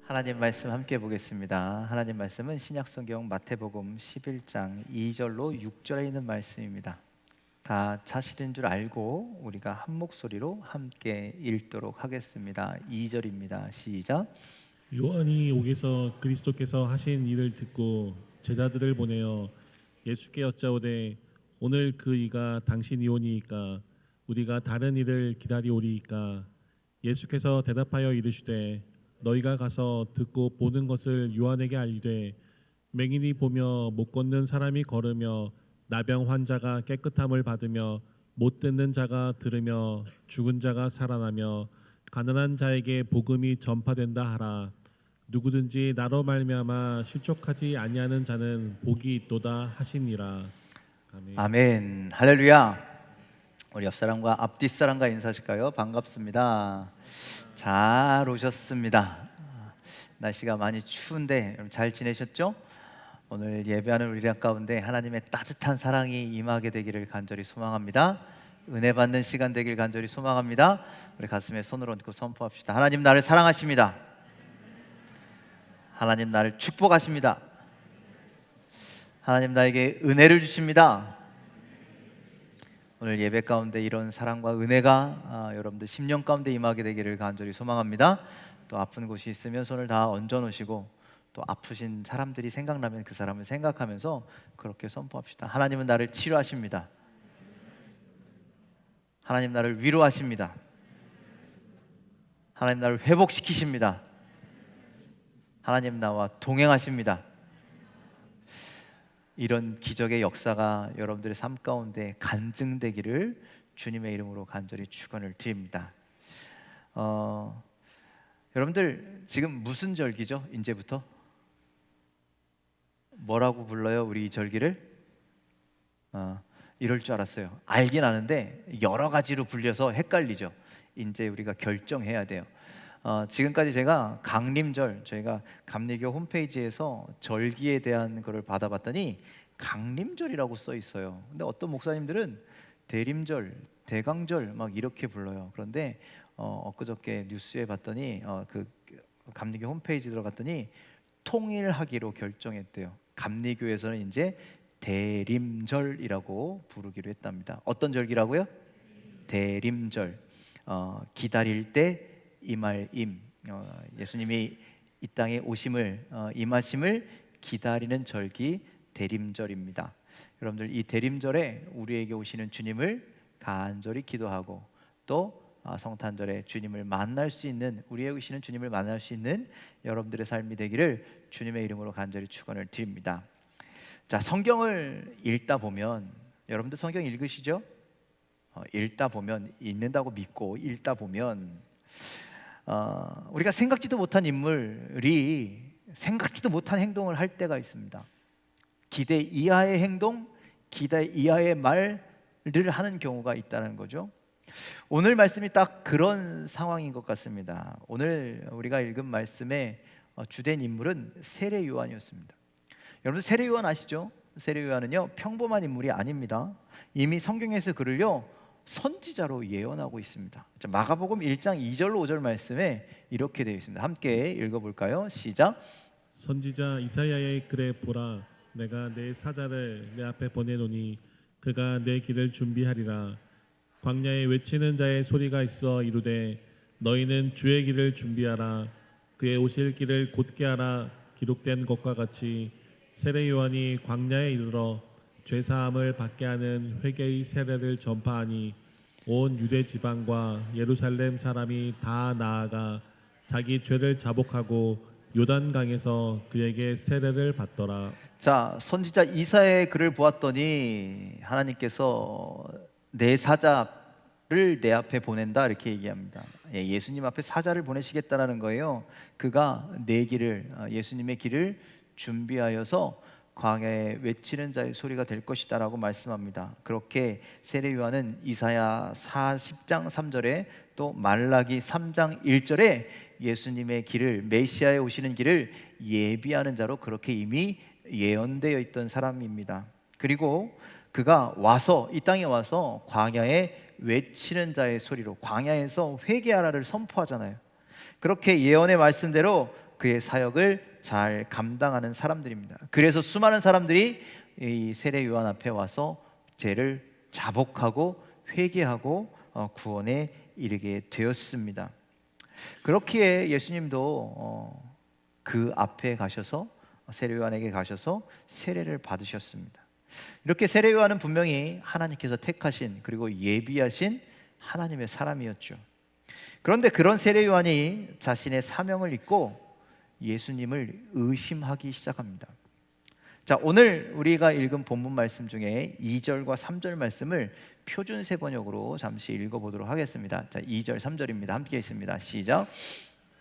하나님 말씀 함께 보겠습니다. 하나님 말씀은 신약성경 마태복음 11장 2절로 6절에 있는 말씀입니다. 다 사실인 줄 알고 우리가 한 목소리로 함께 읽도록 하겠습니다. 2절입니다. 시작. 요한이 옥에서 그리스도께서 하신 일을 듣고 제자들을 보내어 예수께 여짜오되 오늘 그 이가 당신이 오니이까 우리가 다른 일을 기다리오리이까. 예수께서 대답하여 이르시되 너희가 가서 듣고 보는 것을 요한에게 알리되 맹인이 보며 못 걷는 사람이 걸으며 나병 환자가 깨끗함을 받으며 못 듣는 자가 들으며 죽은 자가 살아나며 가난한 자에게 복음이 전파된다 하라. 누구든지 나로 말미암아 실족하지 아니하는 자는 복이 있도다 하시니라. 아멘. 아멘. 할렐루야. 우리 옆사람과 앞뒤 사람과 인사하실까요? 반갑습니다. 잘 오셨습니다. 날씨가 많이 추운데 여러분 잘 지내셨죠? 오늘 예배하는 우리 가운데 하나님의 따뜻한 사랑이 임하게 되기를 간절히 소망합니다. 은혜 받는 시간 되길 간절히 소망합니다. 우리 가슴에 손을 얹고 선포합시다. 하나님 나를 사랑하십니다. 하나님 나를 축복하십니다. 하나님 나에게 은혜를 주십니다. 오늘 예배 가운데 이런 사랑과 은혜가 여러분들 심령 가운데 임하게 되기를 간절히 소망합니다. 또 아픈 곳이 있으면 손을 다 얹어 놓으시고 또 아프신 사람들이 생각나면 그 사람을 생각하면서 그렇게 선포합시다. 하나님은 나를 치료하십니다. 하나님 나를 위로하십니다. 하나님 나를 회복시키십니다. 하나님 나와 동행하십니다. 이런 기적의 역사가 여러분들의 삶 가운데 간증되기를 주님의 이름으로 간절히 축원을 드립니다. 여러분들 지금 무슨 절기죠? 이제부터 뭐라고 불러요? 우리 이 절기를 이럴 줄 알았어요. 알긴 아는데 여러 가지로 불려서 헷갈리죠. 이제 우리가 결정해야 돼요. 지금까지 제가 강림절, 저희가 감리교 홈페이지에서 절기에 대한 거를 받아봤더니 강림절이라고 써 있어요. 근데 어떤 목사님들은 대림절, 대강절 막 이렇게 불러요. 그런데 엊그저께 뉴스에 봤더니 그 감리교 홈페이지 들어갔더니 통일하기로 결정했대요. 감리교에서는 이제 대림절이라고 부르기로 했답니다. 어떤 절기라고요? 대림절. 기다릴 때 임할임. 예수님이 이 땅에 오심을 임하심을 기다리는 절기 대림절입니다. 여러분들 이 대림절에 우리에게 오시는 주님을 간절히 기도하고 또 성탄절에 주님을 만날 수 있는, 우리에게 오시는 주님을 만날 수 있는 여러분들의 삶이 되기를 주님의 이름으로 간절히 축원을 드립니다. 자, 성경을 읽다 보면, 여러분들 성경 읽으시죠? 읽다 보면, 읽는다고 믿고 읽다 보면 우리가 생각지도 못한 인물이 생각지도 못한 행동을 할 때가 있습니다. 기대 이하의 행동, 기대 이하의 말을 하는 경우가 있다는 거죠. 오늘 말씀이 딱 그런 상황인 것 같습니다. 오늘 우리가 읽은 말씀의 주된 인물은 세례 요한이었습니다. 여러분 세례 요한 아시죠? 세례 요한은요 평범한 인물이 아닙니다. 이미 성경에서 그를요 선지자로 예언하고 있습니다. 마가복음 1장 2절로 5절 말씀에 이렇게 되어 있습니다. 함께 읽어볼까요? 시작. 선지자 이사야의 글에 보라, 내가 내 사자를 내 앞에 보내노니 그가 내 길을 준비하리라. 광야에 외치는 자의 소리가 있어 이르되 너희는 주의 길을 준비하라. 그의 오실 길을 곧게 하라. 기록된 것과 같이 세례 요한이 광야에 이르러 죄사함을 받게 하는 회개의 세례를 전파하니 온 유대 지방과 예루살렘 사람이 다 나아가 자기 죄를 자복하고 요단강에서 그에게 세례를 받더라. 자, 선지자 이사야의 글을 보았더니 하나님께서 내 사자를 내 앞에 보낸다 이렇게 얘기합니다. 예수님 앞에 사자를 보내시겠다라는 거예요. 그가 내 길을, 예수님의 길을 준비하여서 광야에 외치는 자의 소리가 될 것이다 라고 말씀합니다. 그렇게 세례 요한은 이사야 40장 3절에 또 말라기 3장 1절에 예수님의 길을, 메시아에 오시는 길을 예비하는 자로 그렇게 이미 예언되어 있던 사람입니다. 그리고 그가 와서 이 땅에 와서 광야에 외치는 자의 소리로 광야에서 회개하라를 선포하잖아요. 그렇게 예언의 말씀대로 그의 사역을 잘 감당하는 사람들입니다. 그래서 수많은 사람들이 이 세례 요한 앞에 와서 죄를 자복하고 회개하고 구원에 이르게 되었습니다. 그렇기에 예수님도 그 앞에 가셔서 세례 요한에게 가셔서 세례를 받으셨습니다. 이렇게 세례 요한은 분명히 하나님께서 택하신 그리고 예비하신 하나님의 사람이었죠. 그런데 그런 세례 요한이 자신의 사명을 잊고 예수님을 의심하기 시작합니다. 자, 오늘 우리가 읽은 본문 말씀 중에 2절과 3절 말씀을 표준세 번역으로 잠시 읽어보도록 하겠습니다. 자, 2절 3절입니다. 함께 있습니다. 시작.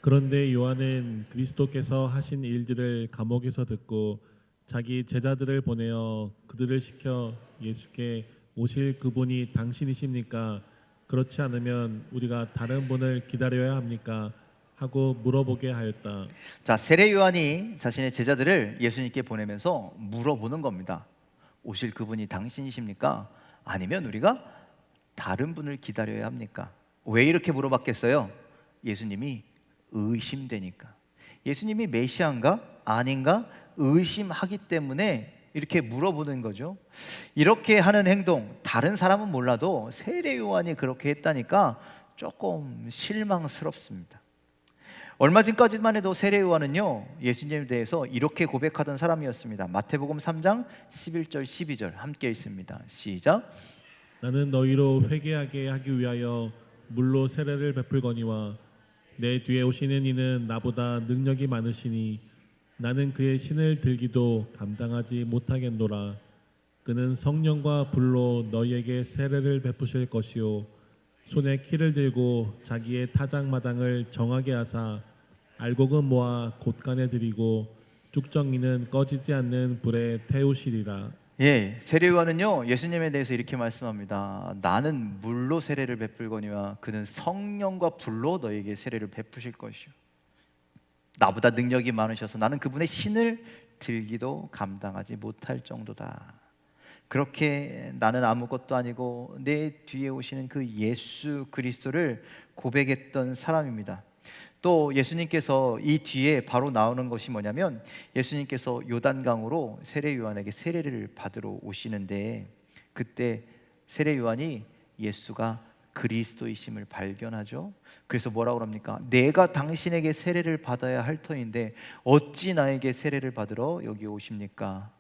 그런데 요한은 그리스도께서 하신 일들을 감옥에서 듣고 자기 제자들을 보내어 그들을 시켜 예수께 오실 그분이 당신이십니까? 그렇지 않으면 우리가 다른 분을 기다려야 합니까? 하고 물어보게 하였다. 자, 세례 요한이 자신의 제자들을 예수님께 보내면서 물어보는 겁니다. 오실 그분이 당신이십니까? 아니면 우리가 다른 분을 기다려야 합니까? 왜 이렇게 물어봤겠어요? 예수님이 의심되니까. 예수님이 메시아인가 아닌가 의심하기 때문에 이렇게 물어보는 거죠. 이렇게 하는 행동, 다른 사람은 몰라도 세례 요한이 그렇게 했다니까 조금 실망스럽습니다. 얼마 전까지만 해도 세례 요한은요, 예수님에 대해서 이렇게 고백하던 사람이었습니다. 마태복음 3장 11절 12절 함께 있습니다. 시작. 나는 너희로 회개하게 하기 위하여 물로 세례를 베풀거니와 내 뒤에 오시는 이는 나보다 능력이 많으시니 나는 그의 신을 들기도 감당하지 못하겠노라. 그는 성령과 불로 너희에게 세례를 베푸실 것이요 손에 키를 들고 자기의 타작마당을 정하게 하사 알곡은 모아 곳간에 들이고 쭉정이는 꺼지지 않는 불에 태우시리라. 예, 세례 요한은요 예수님에 대해서 이렇게 말씀합니다. 나는 물로 세례를 베풀거니와 그는 성령과 불로 너에게 세례를 베푸실 것이요 나보다 능력이 많으셔서 나는 그분의 신을 들기도 감당하지 못할 정도다. 그렇게 나는 아무것도 아니고 내 뒤에 오시는 그 예수 그리스도를 고백했던 사람입니다. 또 예수님께서 이 뒤에 바로 나오는 것이 뭐냐면 예수님께서 요단강으로 세례 요한에게 세례를 받으러 오시는데 그때 세례 요한이 예수가 그리스도이심을 발견하죠. 그래서 뭐라고 합니까? 내가 당신에게 세례를 받아야 할 터인데 어찌 나에게 세례를 받으러 여기 오십니까?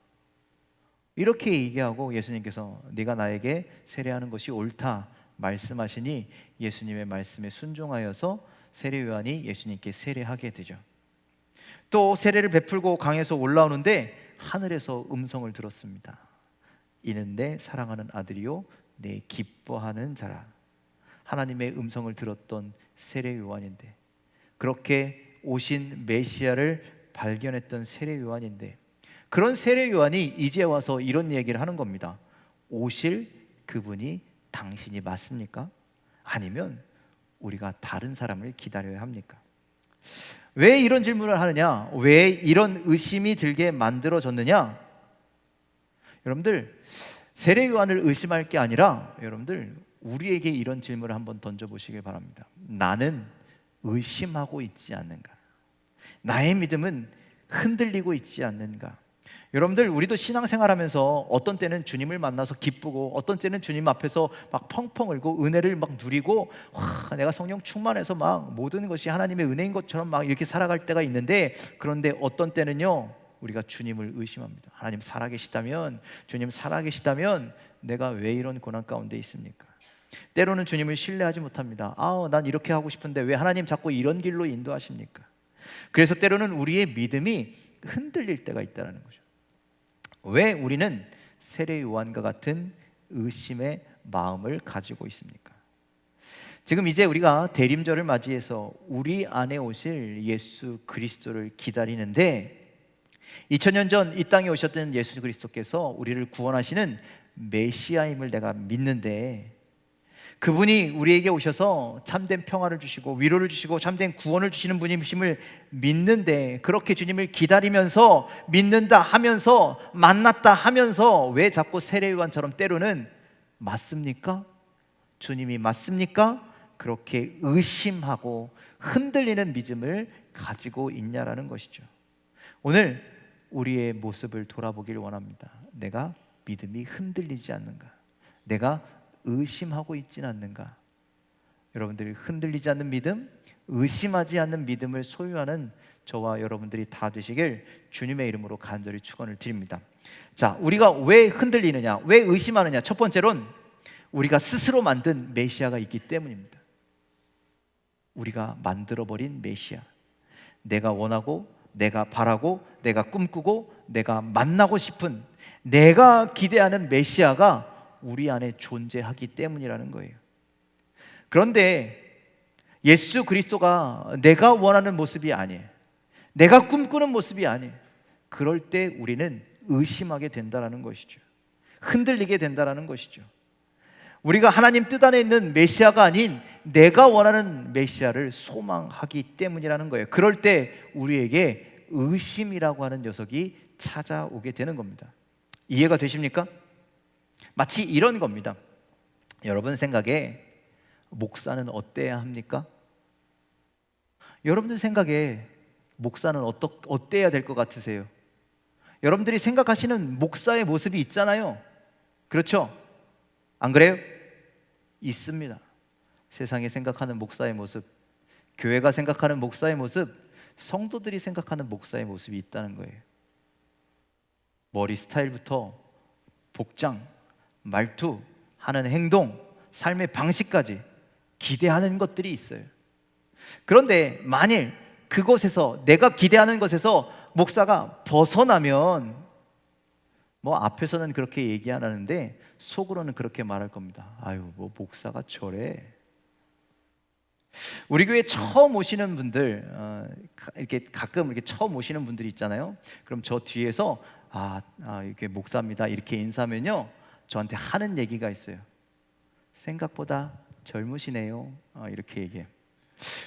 이렇게 얘기하고 예수님께서 네가 나에게 세례하는 것이 옳다 말씀하시니 예수님의 말씀에 순종하여서 세례 요한이 예수님께 세례하게 되죠. 또 세례를 베풀고 강에서 올라오는데 하늘에서 음성을 들었습니다. 이는 내 사랑하는 아들이요 내 기뻐하는 자라. 하나님의 음성을 들었던 세례 요한인데 그렇게 오신 메시아를 발견했던 세례 요한인데 그런 세례 요한이 이제 와서 이런 얘기를 하는 겁니다. 오실 그분이 당신이 맞습니까? 아니면 우리가 다른 사람을 기다려야 합니까? 왜 이런 질문을 하느냐? 왜 이런 의심이 들게 만들어졌느냐? 여러분들 세례 요한을 의심할 게 아니라 여러분들 우리에게 이런 질문을 한번 던져보시길 바랍니다. 나는 의심하고 있지 않는가? 나의 믿음은 흔들리고 있지 않는가? 여러분들 우리도 신앙생활하면서 어떤 때는 주님을 만나서 기쁘고 어떤 때는 주님 앞에서 막 펑펑 울고 은혜를 막 누리고 와, 내가 성령 충만해서 막 모든 것이 하나님의 은혜인 것처럼 막 이렇게 살아갈 때가 있는데 그런데 어떤 때는요 우리가 주님을 의심합니다. 하나님 살아계시다면 주님 살아계시다면 내가 왜 이런 고난 가운데 있습니까? 때로는 주님을 신뢰하지 못합니다. 난 이렇게 하고 싶은데 왜 하나님 자꾸 이런 길로 인도하십니까? 그래서 때로는 우리의 믿음이 흔들릴 때가 있다는 거죠. 왜 우리는 세례 요한과 같은 의심의 마음을 가지고 있습니까? 지금 이제 우리가 대림절을 맞이해서 우리 안에 오실 예수 그리스도를 기다리는데 2000년 전 이 땅에 오셨던 예수 그리스도께서 우리를 구원하시는 메시아임을 내가 믿는데 그분이 우리에게 오셔서 참된 평화를 주시고 위로를 주시고 참된 구원을 주시는 분이심을 믿는데 그렇게 주님을 기다리면서 믿는다 하면서 만났다 하면서 왜 자꾸 세례 요한처럼 때로는 맞습니까? 주님이 맞습니까? 그렇게 의심하고 흔들리는 믿음을 가지고 있냐라는 것이죠. 오늘 우리의 모습을 돌아보길 원합니다. 내가 믿음이 흔들리지 않는가? 내가 의심하고 있지는 않는가? 여러분들이 흔들리지 않는 믿음, 의심하지 않는 믿음을 소유하는 저와 여러분들이 다 되시길 주님의 이름으로 간절히 축원을 드립니다. 자, 우리가 왜 흔들리느냐, 왜 의심하느냐? 첫 번째로는 우리가 스스로 만든 메시아가 있기 때문입니다. 우리가 만들어버린 메시아, 내가 원하고 내가 바라고 내가 꿈꾸고 내가 만나고 싶은, 내가 기대하는 메시아가 우리 안에 존재하기 때문이라는 거예요. 그런데 예수 그리스도가 내가 원하는 모습이 아니에요. 내가 꿈꾸는 모습이 아니에요. 그럴 때 우리는 의심하게 된다는 것이죠. 흔들리게 된다는 것이죠. 우리가 하나님 뜻 안에 있는 메시아가 아닌 내가 원하는 메시아를 소망하기 때문이라는 거예요. 그럴 때 우리에게 의심이라고 하는 녀석이 찾아오게 되는 겁니다. 이해가 되십니까? 마치 이런 겁니다. 여러분 생각에 목사는 어때야 합니까? 여러분들 생각에 목사는 어때야 될 것 같으세요? 여러분들이 생각하시는 목사의 모습이 있잖아요. 그렇죠? 안 그래요? 있습니다. 세상이 생각하는 목사의 모습, 교회가 생각하는 목사의 모습, 성도들이 생각하는 목사의 모습이 있다는 거예요. 머리 스타일부터 복장, 말투, 하는 행동, 삶의 방식까지 기대하는 것들이 있어요. 그런데 만일 그곳에서, 내가 기대하는 것에서 목사가 벗어나면 뭐 앞에서는 그렇게 얘기 안 하는데 속으로는 그렇게 말할 겁니다. 아유, 뭐 목사가 저래. 우리 교회 처음 오시는 분들, 이렇게 가끔 이렇게 처음 오시는 분들이 있잖아요. 그럼 저 뒤에서 이렇게 목사입니다 이렇게 인사하면요, 저한테 하는 얘기가 있어요. 생각보다 젊으시네요. 이렇게 얘기해요.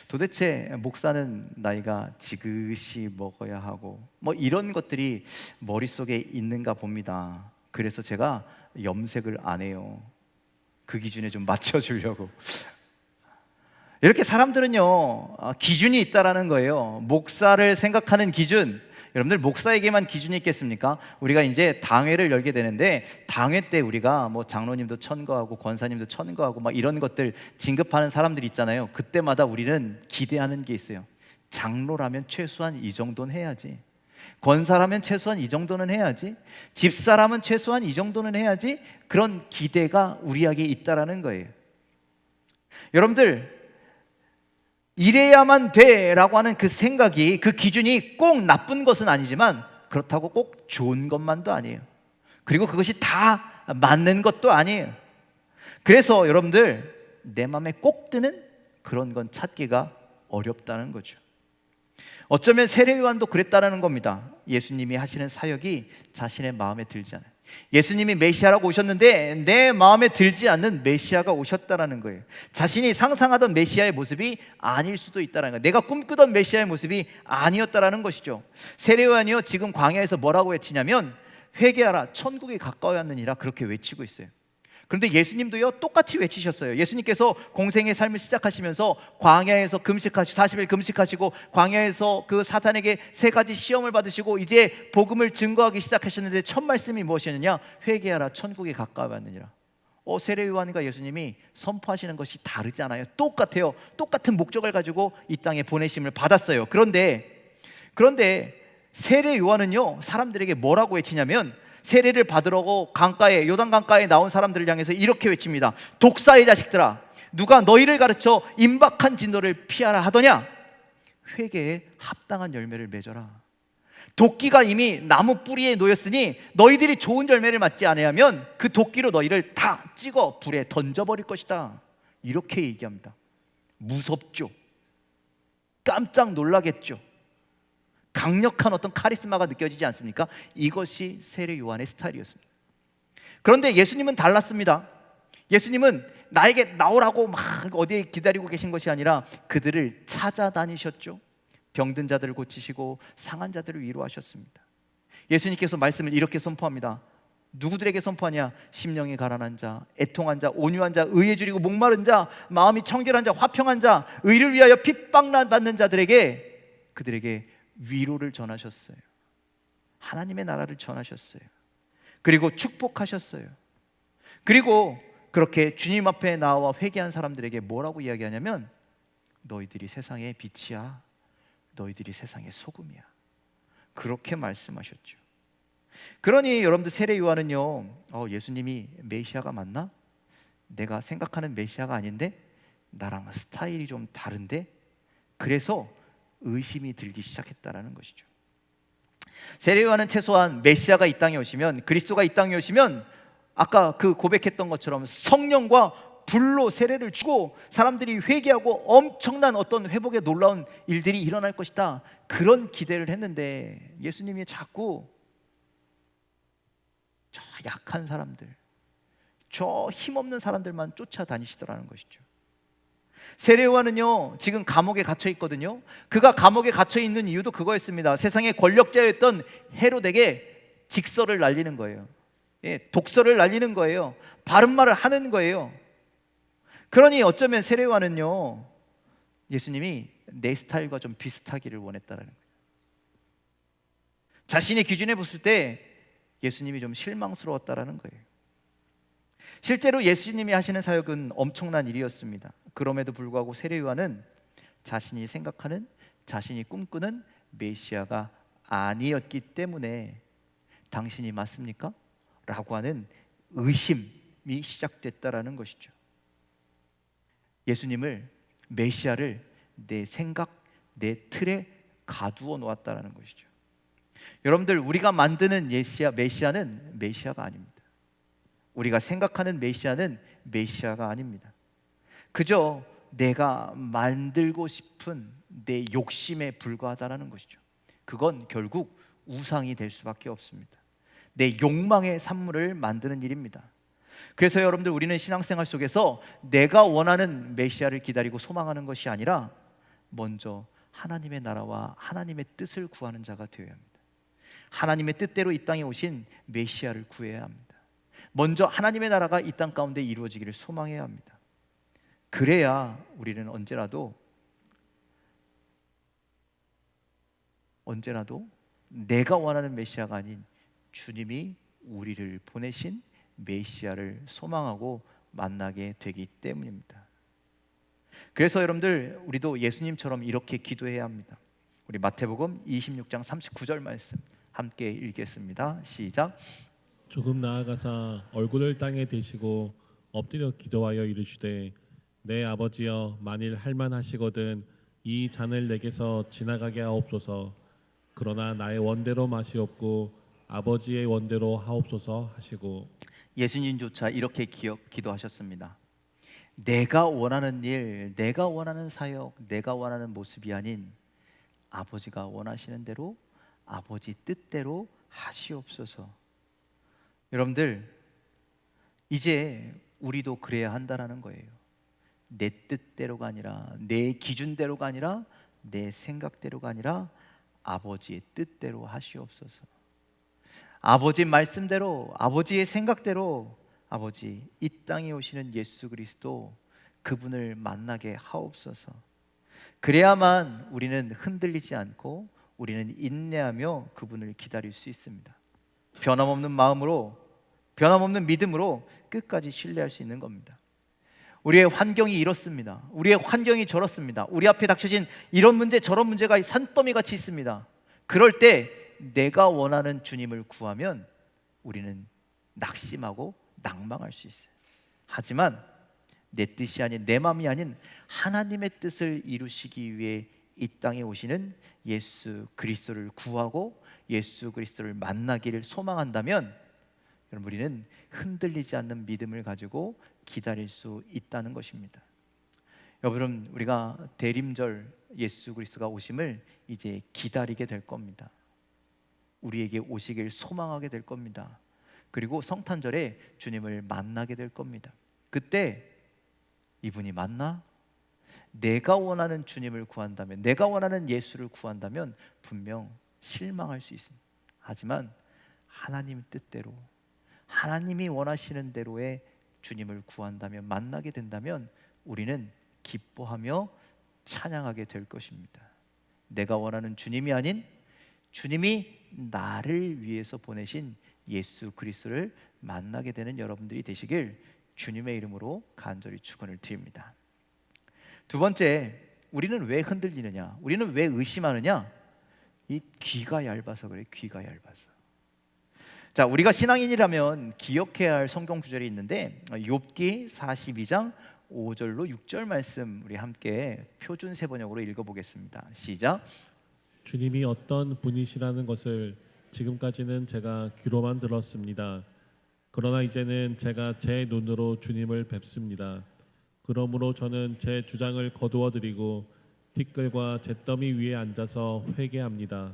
도대체 목사는 나이가 지긋이 먹어야 하고 뭐 이런 것들이 머릿속에 있는가 봅니다. 그래서 제가 염색을 안 해요. 그 기준에 좀 맞춰주려고. 이렇게 사람들은요, 기준이 있다라는 거예요. 목사를 생각하는 기준. 여러분들 목사에게만 기준이 있겠습니까? 우리가 이제 당회를 열게 되는데 당회 때 우리가 뭐 장로님도 천거하고 권사님도 천거하고 막 이런 것들 진급하는 사람들이 있잖아요. 그때마다 우리는 기대하는 게 있어요. 장로라면 최소한 이 정도는 해야지. 권사라면 최소한 이 정도는 해야지. 집사라면 최소한 이 정도는 해야지. 그런 기대가 우리에게 있다라는 거예요. 여러분들, 이래야만 돼라고 하는 그 생각이, 그 기준이 꼭 나쁜 것은 아니지만 그렇다고 꼭 좋은 것만도 아니에요. 그리고 그것이 다 맞는 것도 아니에요. 그래서 여러분들, 내 마음에 꼭 드는 그런 건 찾기가 어렵다는 거죠. 어쩌면 세례요한도 그랬다는 겁니다. 예수님이 하시는 사역이 자신의 마음에 들지 않아요. 예수님이 메시아라고 오셨는데 내 마음에 들지 않는 메시아가 오셨다라는 거예요. 자신이 상상하던 메시아의 모습이 아닐 수도 있다는 거예요. 내가 꿈꾸던 메시아의 모습이 아니었다라는 것이죠. 세례요한이요, 지금 광야에서 뭐라고 외치냐면 회개하라, 천국이 가까워왔느니라, 그렇게 외치고 있어요. 그런데 예수님도요, 똑같이 외치셨어요. 예수님께서 공생의 삶을 시작하시면서 광야에서 40일 금식하시고 광야에서 그 사탄에게 3가지 시험을 받으시고 이제 복음을 증거하기 시작하셨는데 첫 말씀이 무엇이었느냐? 회개하라, 천국이 가까워왔느니라. 세례 요한과 예수님이 선포하시는 것이 다르지 않아요. 똑같아요. 똑같은 목적을 가지고 이 땅에 보내심을 받았어요. 그런데 세례 요한은요, 사람들에게 뭐라고 외치냐면 세례를 받으려고 강가에, 요단 강가에 나온 사람들을 향해서 이렇게 외칩니다. 독사의 자식들아, 누가 너희를 가르쳐 임박한 진노를 피하라 하더냐? 회개에 합당한 열매를 맺어라. 도끼가 이미 나무 뿌리에 놓였으니 너희들이 좋은 열매를 맞지 않으면 그 도끼로 너희를 다 찍어 불에 던져버릴 것이다. 이렇게 얘기합니다. 무섭죠? 깜짝 놀라겠죠? 강력한 어떤 카리스마가 느껴지지 않습니까? 이것이 세례 요한의 스타일이었습니다. 그런데 예수님은 달랐습니다. 예수님은 나에게 나오라고 막 어디에 기다리고 계신 것이 아니라 그들을 찾아다니셨죠. 병든 자들을 고치시고 상한 자들을 위로하셨습니다. 예수님께서 말씀을 이렇게 선포합니다. 누구들에게 선포하냐? 심령이 가난한 자, 애통한 자, 온유한 자, 의에 줄이고 목마른 자, 마음이 청결한 자, 화평한 자, 의를 위하여 핍박받는 자들에게 그들에게 위로를 전하셨어요. 하나님의 나라를 전하셨어요. 그리고 축복하셨어요. 그리고 그렇게 주님 앞에 나와 회개한 사람들에게 뭐라고 이야기하냐면 너희들이 세상의 빛이야. 너희들이 세상의 소금이야. 그렇게 말씀하셨죠. 그러니 여러분들 세례 요한은요, 예수님이 메시아가 맞나? 내가 생각하는 메시아가 아닌데 나랑 스타일이 좀 다른데? 그래서 의심이 들기 시작했다라는 것이죠. 세례 요한은 최소한 메시아가 이 땅에 오시면, 그리스도가 이 땅에 오시면 아까 그 고백했던 것처럼 성령과 불로 세례를 주고 사람들이 회개하고 엄청난 어떤 회복의 놀라운 일들이 일어날 것이다, 그런 기대를 했는데 예수님이 자꾸 저 약한 사람들, 저 힘없는 사람들만 쫓아다니시더라는 것이죠. 세례 요한은요 지금 감옥에 갇혀 있거든요. 그가 감옥에 갇혀 있는 이유도 그거였습니다. 세상의 권력자였던 헤롯에게 직설을 날리는 거예요. 독설을 날리는 거예요. 바른 말을 하는 거예요. 그러니 어쩌면 세례 요한은요 예수님이 내 스타일과 좀 비슷하기를 원했다라는 거예요. 자신의 기준에 봤을 때 예수님이 좀 실망스러웠다라는 거예요. 실제로 예수님이 하시는 사역은 엄청난 일이었습니다. 그럼에도 불구하고 세례 요한은 자신이 생각하는, 자신이 꿈꾸는 메시아가 아니었기 때문에 당신이 맞습니까? 라고 하는 의심이 시작됐다라는 것이죠. 예수님을, 메시아를 내 생각, 내 틀에 가두어 놓았다라는 것이죠. 여러분들, 우리가 만드는 메시아는 메시아가 아닙니다. 우리가 생각하는 메시아는 메시아가 아닙니다. 그저 내가 만들고 싶은 내 욕심에 불과하다라는 것이죠. 그건 결국 우상이 될 수밖에 없습니다. 내 욕망의 산물을 만드는 일입니다. 그래서 여러분들, 우리는 신앙생활 속에서 내가 원하는 메시아를 기다리고 소망하는 것이 아니라 먼저 하나님의 나라와 하나님의 뜻을 구하는 자가 되어야 합니다. 하나님의 뜻대로 이 땅에 오신 메시아를 구해야 합니다. 먼저 하나님의 나라가 이 땅 가운데 이루어지기를 소망해야 합니다. 그래야 우리는 언제라도 내가 원하는 메시아가 아닌 주님이 우리를 보내신 메시아를 소망하고 만나게 되기 때문입니다. 그래서 여러분들, 우리도 예수님처럼 이렇게 기도해야 합니다. 우리 마태복음 26장 39절 말씀 함께 읽겠습니다. 시작. 조금 나아가사 얼굴을 땅에 대시고 엎드려 기도하여 이르시되 내 아버지여, 만일 할만하시거든 이 잔을 내게서 지나가게 하옵소서. 그러나 나의 원대로 마시옵고 아버지의 원대로 하옵소서 하시고. 예수님조차 이렇게 기도하셨습니다. 내가 원하는 일, 내가 원하는 사역, 내가 원하는 모습이 아닌 아버지가 원하시는 대로, 아버지 뜻대로 하시옵소서. 여러분들, 이제 우리도 그래야 한다라는 거예요. 내 뜻대로가 아니라, 내 기준대로가 아니라, 내 생각대로가 아니라 아버지의 뜻대로 하시옵소서. 아버지 말씀대로, 아버지의 생각대로, 아버지 이 땅에 오시는 예수 그리스도, 그분을 만나게 하옵소서. 그래야만 우리는 흔들리지 않고 우리는 인내하며 그분을 기다릴 수 있습니다. 변함없는 마음으로, 변함없는 믿음으로 끝까지 신뢰할 수 있는 겁니다. 우리의 환경이 이렇습니다. 우리의 환경이 저렇습니다. 우리 앞에 닥쳐진 이런 문제 저런 문제가 산더미 같이 있습니다. 그럴 때 내가 원하는 주님을 구하면 우리는 낙심하고 낭망할 수 있어요. 하지만 내 뜻이 아닌, 내 마음이 아닌 하나님의 뜻을 이루시기 위해 이 땅에 오시는 예수 그리스도를 구하고 예수 그리스도를 만나기를 소망한다면 여러분, 우리는 흔들리지 않는 믿음을 가지고 기다릴 수 있다는 것입니다. 여러분, 우리가 대림절 예수 그리스도가 오심을 이제 기다리게 될 겁니다. 우리에게 오시길 소망하게 될 겁니다. 그리고 성탄절에 주님을 만나게 될 겁니다. 그때 이분이 맞나? 내가 원하는 주님을 구한다면, 내가 원하는 예수를 구한다면 분명 실망할 수 있습니다. 하지만 하나님 뜻대로, 하나님이 원하시는 대로의 주님을 구한다면, 만나게 된다면 우리는 기뻐하며 찬양하게 될 것입니다. 내가 원하는 주님이 아닌 주님이 나를 위해서 보내신 예수 그리스도를 만나게 되는 여러분들이 되시길 주님의 이름으로 간절히 축원을 드립니다. 두 번째, 우리는 왜 흔들리느냐? 우리는 왜 의심하느냐? 이 귀가 얇아서 그래. 귀가 얇아서. 자, 우리가 신앙인이라면 기억해야 할 성경 구절이 있는데 욥기 42장 5절로 6절 말씀 우리 함께 표준 세번역으로 읽어보겠습니다. 시작. 주님이 어떤 분이시라는 것을 지금까지는 제가 귀로만 들었습니다. 그러나 이제는 제가 제 눈으로 주님을 뵙습니다. 그러므로 저는 제 주장을 거두어 드리고 티끌과 잿더미 위에 앉아서 회개합니다.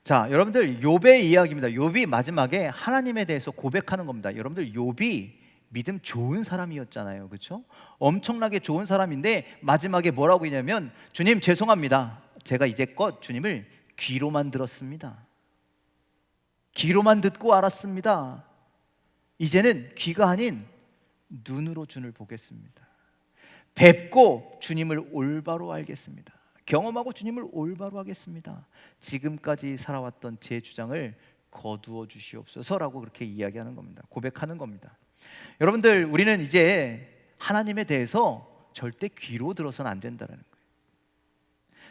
자, 여러분들 욥의 이야기입니다. 욥이 마지막에 하나님에 대해서 고백하는 겁니다. 여러분들 욥이 믿음 좋은 사람이었잖아요, 그렇죠? 엄청나게 좋은 사람인데 마지막에 뭐라고 했냐면 주님 죄송합니다. 제가 이제껏 주님을 귀로만 들었습니다. 귀로만 듣고 알았습니다. 이제는 귀가 아닌 눈으로 주님을 보겠습니다. 뵙고 주님을 올바로 알겠습니다. 경험하고 주님을 올바로 하겠습니다. 지금까지 살아왔던 제 주장을 거두어 주시옵소서라고 그렇게 이야기하는 겁니다. 고백하는 겁니다. 여러분들, 우리는 이제 하나님에 대해서 절대 귀로 들어서는 안 된다는 거예요.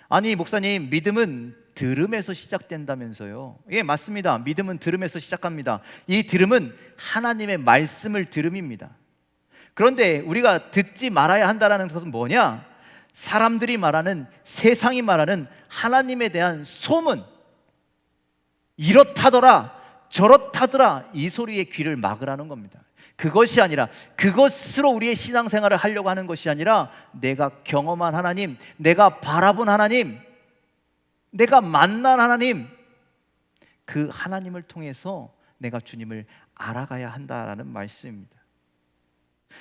아니 목사님, 믿음은 들음에서 시작된다면서요. 예, 맞습니다. 믿음은 들음에서 시작합니다. 이 들음은 하나님의 말씀을 들음입니다. 그런데 우리가 듣지 말아야 한다는 것은 뭐냐? 사람들이 말하는, 세상이 말하는 하나님에 대한 소문, 이렇다더라 저렇다더라, 이 소리에 귀를 막으라는 겁니다. 그것이 아니라, 그것으로 우리의 신앙생활을 하려고 하는 것이 아니라 내가 경험한 하나님, 내가 바라본 하나님, 내가 만난 하나님, 그 하나님을 통해서 내가 주님을 알아가야 한다라는 말씀입니다.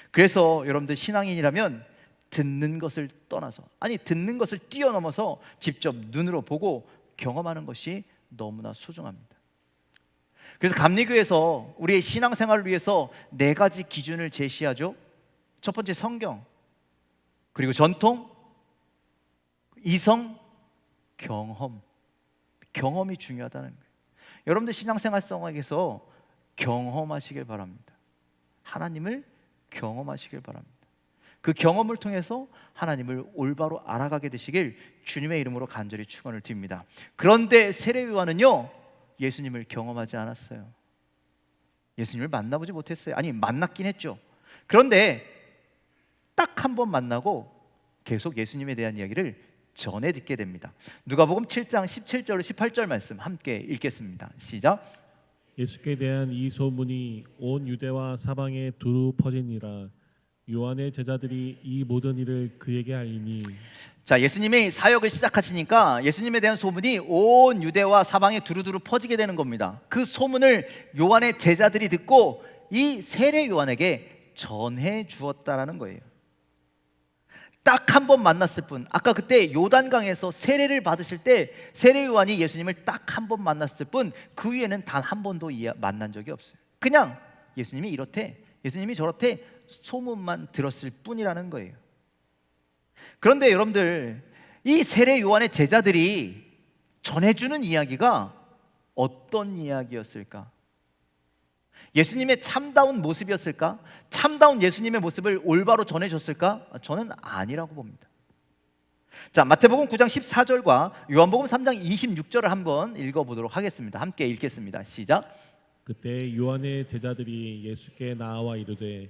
그래서 여러분들 신앙인이라면 듣는 것을 떠나서, 아니 듣는 것을 뛰어넘어서 직접 눈으로 보고 경험하는 것이 너무나 소중합니다. 그래서 감리교에서 우리의 신앙생활을 위해서 네 가지 기준을 제시하죠. 첫 번째 성경, 그리고 전통, 이성, 경험이 중요하다는 거예요. 여러분들 신앙생활 상황에서 경험하시길 바랍니다. 하나님을 경험하시길 바랍니다. 그 경험을 통해서 하나님을 올바로 알아가게 되시길 주님의 이름으로 간절히 축원을 드립니다. 그런데 세례 요한은요, 예수님을 경험하지 않았어요. 예수님을 만나보지 못했어요. 아니, 만났긴 했죠. 그런데 딱 한 번 만나고 계속 예수님에 대한 이야기를 전해 듣게 됩니다. 누가복음 7장 17절 18절 말씀 함께 읽겠습니다. 시작. 예수께 대한 이 소문이 온 유대와 사방에 두루 퍼지니라. 요한의 제자들이 이 모든 일을 그에게 알리니. 자, 예수님이 사역을 시작하시니까 예수님에 대한 소문이 온 유대와 사방에 두루두루 퍼지게 되는 겁니다. 그 소문을 요한의 제자들이 듣고 이 세례 요한에게 전해 주었다라는 거예요. 딱 한 번 만났을 뿐. 아까 그때 요단강에서 세례를 받으실 때 세례 요한이 예수님을 딱 한 번 만났을 뿐, 그 위에는 단 한 번도 만난 적이 없어요. 그냥 예수님이 이렇대, 예수님이 저렇대 소문만 들었을 뿐이라는 거예요. 그런데 여러분들, 이 세례 요한의 제자들이 전해주는 이야기가 어떤 이야기였을까? 예수님의 참다운 모습이었을까? 참다운 예수님의 모습을 올바로 전해줬을까? 저는 아니라고 봅니다. 자, 마태복음 9장 14절과 요한복음 3장 26절을 한번 읽어보도록 하겠습니다. 함께 읽겠습니다. 시작. 그때 요한의 제자들이 예수께 나와 이르되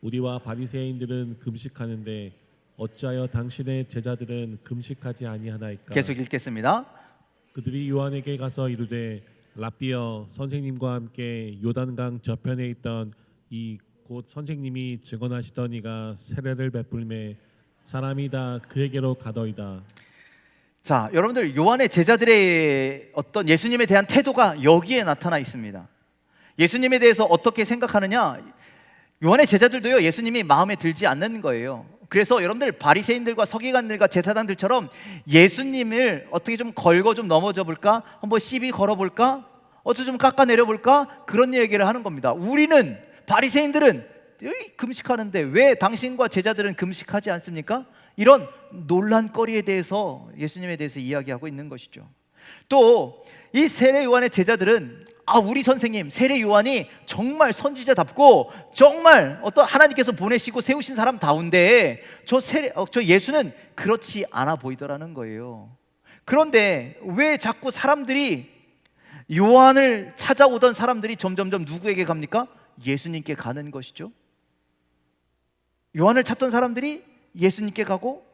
우리와 바리새인들은 금식하는데 어찌하여 당신의 제자들은 금식하지 아니하나이까? 계속 읽겠습니다. 그들이 요한에게 가서 이르되 라삐여, 선생님과 함께 요단강 저편에 있던 이 곧 선생님이 증언하시던 이가 세례를 베풀매 사람이 다 그에게로 가더이다. 자, 여러분들, 요한의 제자들의 어떤 예수님에 대한 태도가 여기에 나타나 있습니다. 예수님에 대해서 어떻게 생각하느냐? 요한의 제자들도요, 예수님이 마음에 들지 않는 거예요. 그래서 여러분들, 바리새인들과 서기관들과 제사장들처럼 예수님을 어떻게 좀 걸고 좀 넘어져 볼까? 한번 시비 걸어 볼까? 어쩌 좀 깎아내려 볼까? 그런 얘기를 하는 겁니다. 우리는, 바리새인들은 금식하는데 왜 당신과 제자들은 금식하지 않습니까? 이런 논란거리에 대해서 예수님에 대해서 이야기하고 있는 것이죠. 또 이 세례 요한의 제자들은 우리 선생님 세례 요한이 정말 선지자답고 정말 어떤 하나님께서 보내시고 세우신 사람다운데 저 예수는 그렇지 않아 보이더라는 거예요. 그런데 왜 자꾸 사람들이, 요한을 찾아오던 사람들이 점점점 누구에게 갑니까? 예수님께 가는 것이죠. 요한을 찾던 사람들이 예수님께 가고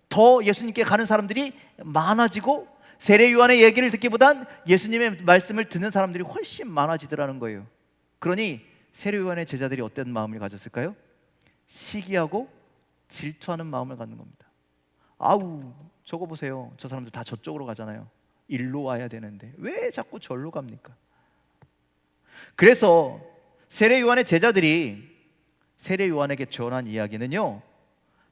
더 예수님께 가는 사람들이 많아지고, 세례 요한의 얘기를 듣기보단 예수님의 말씀을 듣는 사람들이 훨씬 많아지더라는 거예요. 그러니 세례 요한의 제자들이 어떤 마음을 가졌을까요? 시기하고 질투하는 마음을 갖는 겁니다. 저거 보세요, 저 사람들 다 저쪽으로 가잖아요. 일로 와야 되는데 왜 자꾸 절로 갑니까? 그래서 세례 요한의 제자들이 세례 요한에게 전한 이야기는요,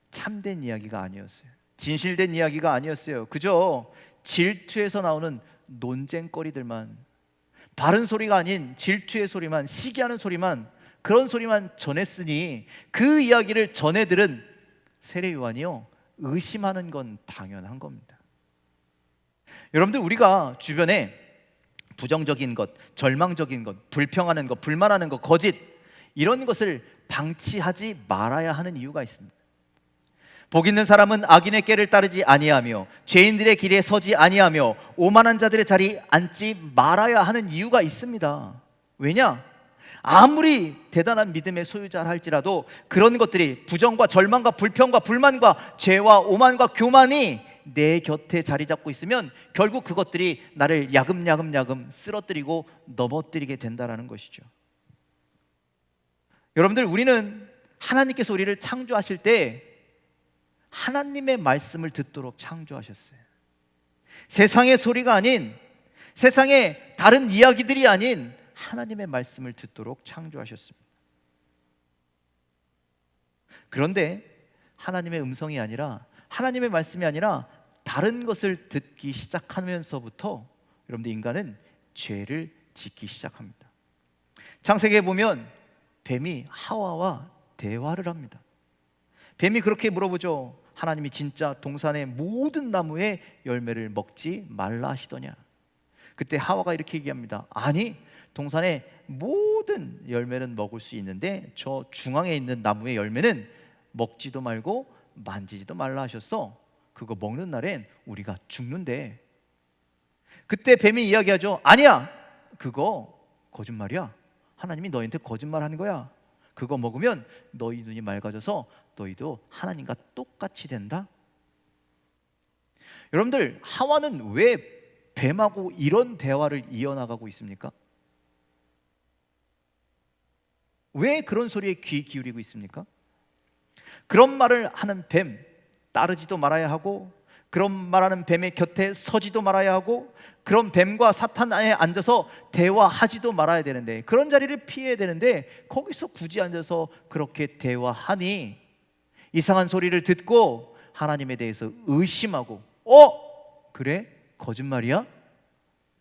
참된 이야기가 아니었어요. 진실된 이야기가 아니었어요. 그저 질투에서 나오는 논쟁거리들만, 바른 소리가 아닌 질투의 소리만, 시기하는 소리만, 그런 소리만 전했으니 그 이야기를 전해 들은 세례 요한이요, 의심하는 건 당연한 겁니다. 여러분들, 우리가 주변에 부정적인 것, 절망적인 것, 불평하는 것, 불만하는 것, 거짓, 이런 것을 방치하지 말아야 하는 이유가 있습니다. 복 있는 사람은 악인의 꾀를 따르지 아니하며 죄인들의 길에 서지 아니하며 오만한 자들의 자리에 앉지 말아야 하는 이유가 있습니다. 왜냐? 아무리 대단한 믿음의 소유자라 할지라도 그런 것들이, 부정과 절망과 불평과 불만과 죄와 오만과 교만이 내 곁에 자리 잡고 있으면 결국 그것들이 나를 야금야금 쓰러뜨리고 넘어뜨리게 된다는 것이죠. 여러분들, 우리는 하나님께서 우리를 창조하실 때 하나님의 말씀을 듣도록 창조하셨어요. 세상의 소리가 아닌, 세상의 다른 이야기들이 아닌 하나님의 말씀을 듣도록 창조하셨습니다. 그런데 하나님의 음성이 아니라, 하나님의 말씀이 아니라 다른 것을 듣기 시작하면서부터 여러분들, 인간은 죄를 짓기 시작합니다. 창세기에 보면 뱀이 하와와 대화를 합니다. 뱀이 그렇게 물어보죠. 하나님이 진짜 동산의 모든 나무의 열매를 먹지 말라 하시더냐? 그때 하와가 이렇게 얘기합니다. 아니, 동산의 모든 열매는 먹을 수 있는데 저 중앙에 있는 나무의 열매는 먹지도 말고 만지지도 말라 하셨어. 그거 먹는 날엔 우리가 죽는데. 그때 뱀이 이야기하죠. 아니야, 그거 거짓말이야. 하나님이 너희한테 거짓말하는 거야. 그거 먹으면 너희 눈이 맑아져서 너희도 하나님과 똑같이 된다. 여러분들, 하와는 왜 뱀하고 이런 대화를 이어나가고 있습니까? 왜 그런 소리에 귀 기울이고 있습니까? 그런 말을 하는 뱀 따르지도 말아야 하고, 그런 말하는 뱀의 곁에 서지도 말아야 하고, 그런 뱀과 사탄에 앉아서 대화하지도 말아야 되는데, 그런 자리를 피해야 되는데 거기서 굳이 앉아서 그렇게 대화하니 이상한 소리를 듣고 하나님에 대해서 의심하고, 그래? 거짓말이야?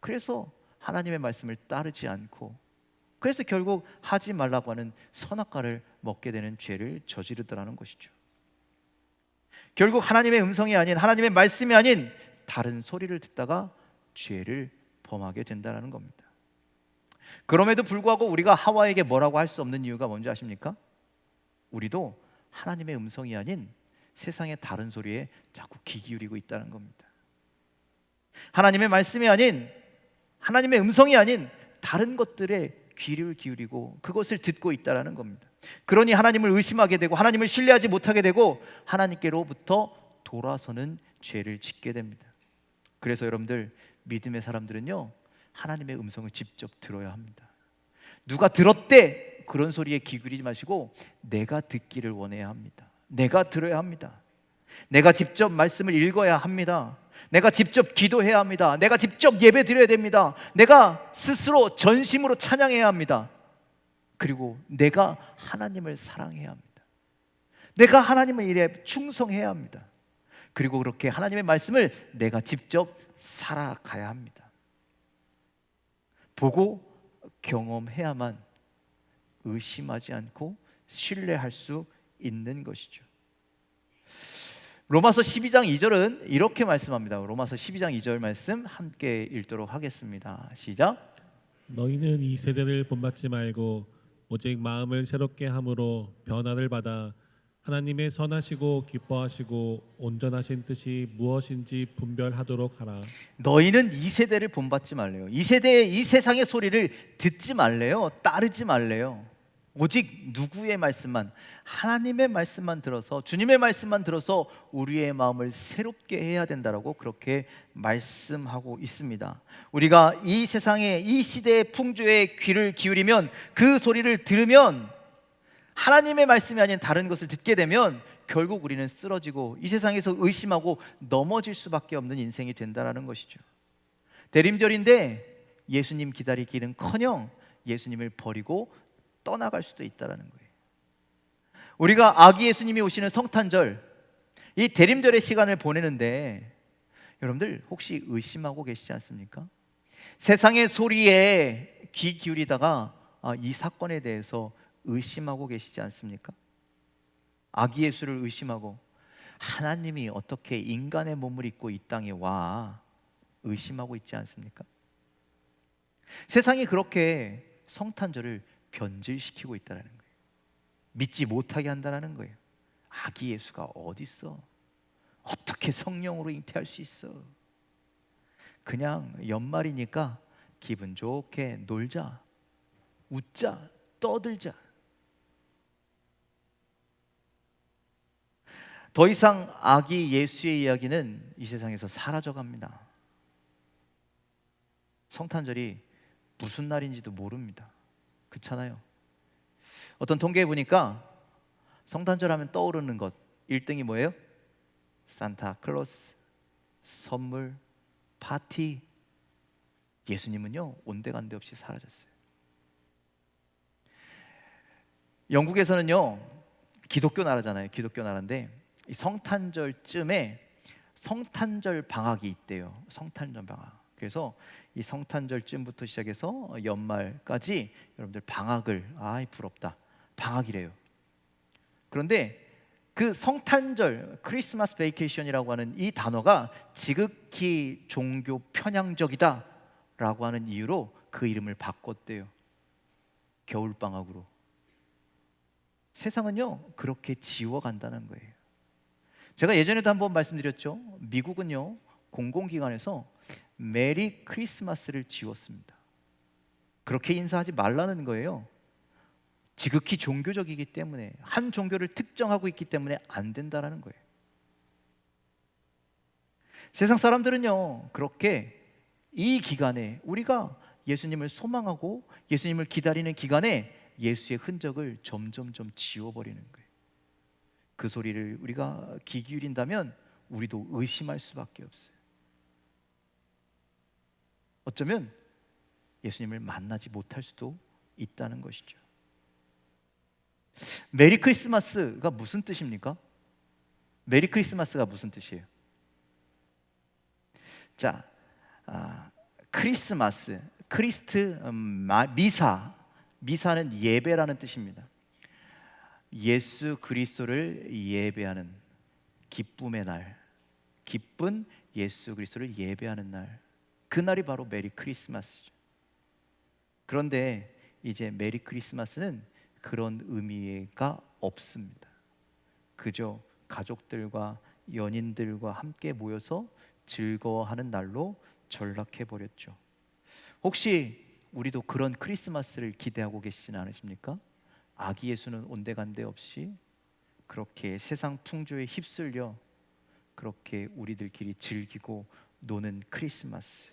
그래서 하나님의 말씀을 따르지 않고, 그래서 결국 하지 말라고 하는 선악과를 먹게 되는 죄를 저지르더라는 것이죠. 결국 하나님의 음성이 아닌, 하나님의 말씀이 아닌 다른 소리를 듣다가 죄를 범하게 된다는 겁니다. 그럼에도 불구하고 우리가 하와에게 뭐라고 할 수 없는 이유가 뭔지 아십니까? 우리도 하나님의 음성이 아닌 세상의 다른 소리에 자꾸 귀 기울이고 있다는 겁니다. 하나님의 말씀이 아닌, 하나님의 음성이 아닌 다른 것들에 귀를 기울이고 그것을 듣고 있다는 겁니다. 그러니 하나님을 의심하게 되고 하나님을 신뢰하지 못하게 되고 하나님께로부터 돌아서는 죄를 짓게 됩니다. 그래서 여러분들, 믿음의 사람들은요, 하나님의 음성을 직접 들어야 합니다. 누가 들었대 그런 소리에 귀 기울이지 마시고 내가 듣기를 원해야 합니다. 내가 들어야 합니다. 내가 직접 말씀을 읽어야 합니다. 내가 직접 기도해야 합니다. 내가 직접 예배 드려야 됩니다. 내가 스스로 전심으로 찬양해야 합니다. 그리고 내가 하나님을 사랑해야 합니다. 내가 하나님의 일에 충성해야 합니다. 그리고 그렇게 하나님의 말씀을 내가 직접 살아가야 합니다. 보고 경험해야만 의심하지 않고 신뢰할 수 있는 것이죠. 로마서 12장 2절은 이렇게 말씀합니다. 로마서 12장 2절 말씀 함께 읽도록 하겠습니다. 시작. 너희는 이 세대를 본받지 말고 오직 마음을 새롭게 함으로 변화를 받아 하나님의 선하시고 기뻐하시고 온전하신 뜻이 무엇인지 분별하도록 하라. 너희는 이 세대를 본받지 말래요. 이 세대의 이 세상의 소리를 듣지 말래요. 따르지 말래요. 오직 누구의 말씀만, 하나님의 말씀만 들어서, 주님의 말씀만 들어서 우리의 마음을 새롭게 해야 된다라고 그렇게 말씀하고 있습니다. 우리가 이 세상의 이 시대의 풍조에 귀를 기울이면, 그 소리를 들으면, 하나님의 말씀이 아닌 다른 것을 듣게 되면 결국 우리는 쓰러지고 이 세상에서 의심하고 넘어질 수밖에 없는 인생이 된다라는 것이죠. 대림절인데 예수님 기다리기는커녕 예수님을 버리고 떠나갈 수도 있다라는 거예요. 우리가 아기 예수님이 오시는 성탄절, 이 대림절의 시간을 보내는데 여러분들 혹시 의심하고 계시지 않습니까? 세상의 소리에 귀 기울이다가 이 사건에 대해서 의심하고 계시지 않습니까? 아기 예수를 의심하고 하나님이 어떻게 인간의 몸을 입고 이 땅에 와 의심하고 있지 않습니까? 세상이 그렇게 성탄절을 변질시키고 있다는 거예요. 믿지 못하게 한다는 거예요. 아기 예수가 어디 있어? 어떻게 성령으로 잉태할 수 있어? 그냥 연말이니까 기분 좋게 놀자, 웃자, 떠들자. 더 이상 아기 예수의 이야기는 이 세상에서 사라져갑니다. 성탄절이 무슨 날인지도 모릅니다. 그렇잖아요. 어떤 통계에 보니까 성탄절 하면 떠오르는 것 1등이 뭐예요? 산타클로스, 선물, 파티. 예수님은요 온데간데 없이 사라졌어요. 영국에서는요 기독교 나라잖아요. 기독교 나라인데 이 성탄절쯤에 성탄절 방학이 있대요. 성탄절 방학. 그래서 이 성탄절쯤부터 시작해서 연말까지 여러분들 방학을, 아이 부럽다, 방학이래요. 그런데 그 성탄절, 크리스마스 베이케이션이라고 하는 이 단어가 지극히 종교 편향적이다 라고 하는 이유로 그 이름을 바꿨대요. 겨울방학으로. 세상은요 그렇게 지워간다는 거예요. 제가 예전에도 한번 말씀드렸죠. 미국은요 공공기관에서 메리 크리스마스를 지웠습니다. 그렇게 인사하지 말라는 거예요. 지극히 종교적이기 때문에, 한 종교를 특정하고 있기 때문에 안 된다라는 거예요. 세상 사람들은요 그렇게 이 기간에, 우리가 예수님을 소망하고 예수님을 기다리는 기간에 예수의 흔적을 점점점 지워버리는 거예요. 그 소리를 우리가 귀 기울인다면 우리도 의심할 수밖에 없어요. 어쩌면 예수님을 만나지 못할 수도 있다는 것이죠. 메리 크리스마스가 무슨 뜻입니까? 메리 크리스마스가 무슨 뜻이에요? 자, 크리스마스, 크리스트, 미사는 예배라는 뜻입니다. 예수 그리스도를 예배하는 기쁨의 날, 기쁜 예수 그리스도를 예배하는 날, 그날이 바로 메리 크리스마스죠. 그런데 이제 메리 크리스마스는 그런 의미가 없습니다. 그저 가족들과 연인들과 함께 모여서 즐거워하는 날로 전락해버렸죠. 혹시 우리도 그런 크리스마스를 기대하고 계시지는 않으십니까? 아기 예수는 온데간데 없이 그렇게 세상 풍조에 휩쓸려 그렇게 우리들끼리 즐기고 노는 크리스마스.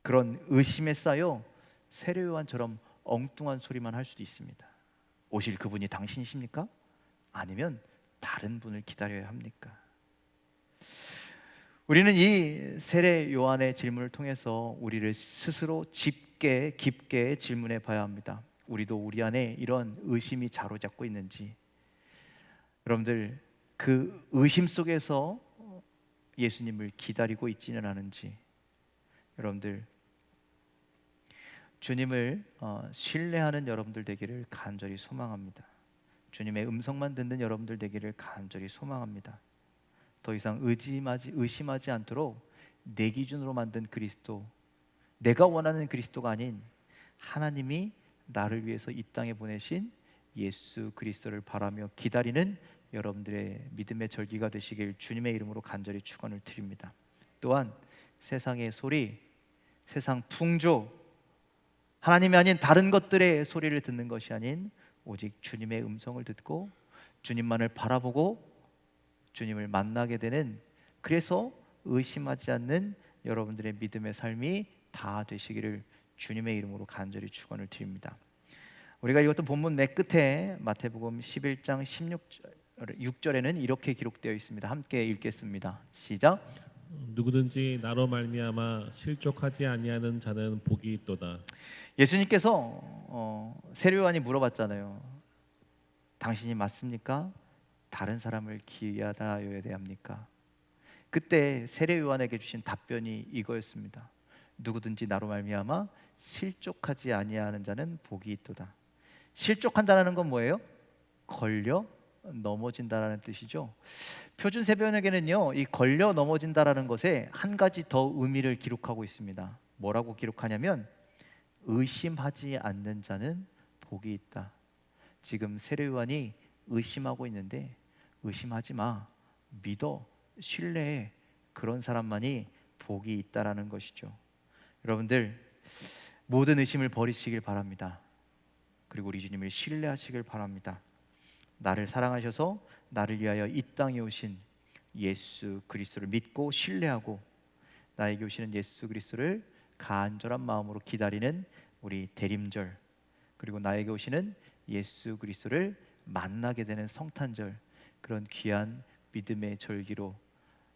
그런 의심에 쌓여 세례 요한처럼 엉뚱한 소리만 할 수도 있습니다. 오실 그분이 당신이십니까? 아니면 다른 분을 기다려야 합니까? 우리는 이 세례 요한의 질문을 통해서 우리를 스스로 깊게 질문해 봐야 합니다. 우리도 우리 안에 이런 의심이 자로잡고 있는지, 여러분들 그 의심 속에서 예수님을 기다리고 있지는 않은지, 여러분들 주님을 신뢰하는 여러분들 되기를 간절히 소망합니다. 주님의 음성만 듣는 여러분들 되기를 간절히 소망합니다. 더 이상 의심하지 않도록 내 기준으로 만든 그리스도, 내가 원하는 그리스도가 아닌 하나님이 나를 위해서 이 땅에 보내신 예수 그리스도를 바라며 기다리는 여러분들의 믿음의 절기가 되시길 주님의 이름으로 간절히 축원을 드립니다. 또한 세상의 소리, 세상 풍조, 하나님이 아닌 다른 것들의 소리를 듣는 것이 아닌 오직 주님의 음성을 듣고 주님만을 바라보고 주님을 만나게 되는, 그래서 의심하지 않는 여러분들의 믿음의 삶이 다 되시기를 주님의 이름으로 간절히 축원을 드립니다. 우리가 읽었던 본문 맨 끝에 마태복음 11장 6절에는 이렇게 기록되어 있습니다. 함께 읽겠습니다. 시작. 누구든지 나로 말미암아 실족하지 아니하는 자는 복이 있도다. 예수님께서 세례요한이 물어봤잖아요. 당신이 맞습니까? 다른 사람을 기이하다 여겨야 합니까? 그때 세례요한에게 주신 답변이 이거였습니다. 누구든지 나로 말미암아 실족하지 아니하는 자는 복이 있도다. 실족한다는 건 뭐예요? 걸려 넘어진다라는 뜻이죠. 표준 세변에게는요, 이 걸려 넘어진다라는 것에 한 가지 더 의미를 기록하고 있습니다. 뭐라고 기록하냐면 의심하지 않는 자는 복이 있다. 지금 세례요한이 의심하고 있는데 의심하지 마, 믿어, 신뢰해. 그런 사람만이 복이 있다라는 것이죠. 여러분들 모든 의심을 버리시길 바랍니다. 그리고 우리 주님을 신뢰하시길 바랍니다. 나를 사랑하셔서 나를 위하여 이 땅에 오신 예수 그리스도를 믿고 신뢰하고 나에게 오시는 예수 그리스도를 간절한 마음으로 기다리는 우리 대림절, 그리고 나에게 오시는 예수 그리스도를 만나게 되는 성탄절, 그런 귀한 믿음의 절기로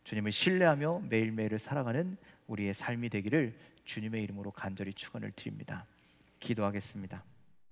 주님을 신뢰하며 매일매일을 살아가는 우리의 삶이 되기를 주님의 이름으로 간절히 축원을 드립니다. 기도하겠습니다.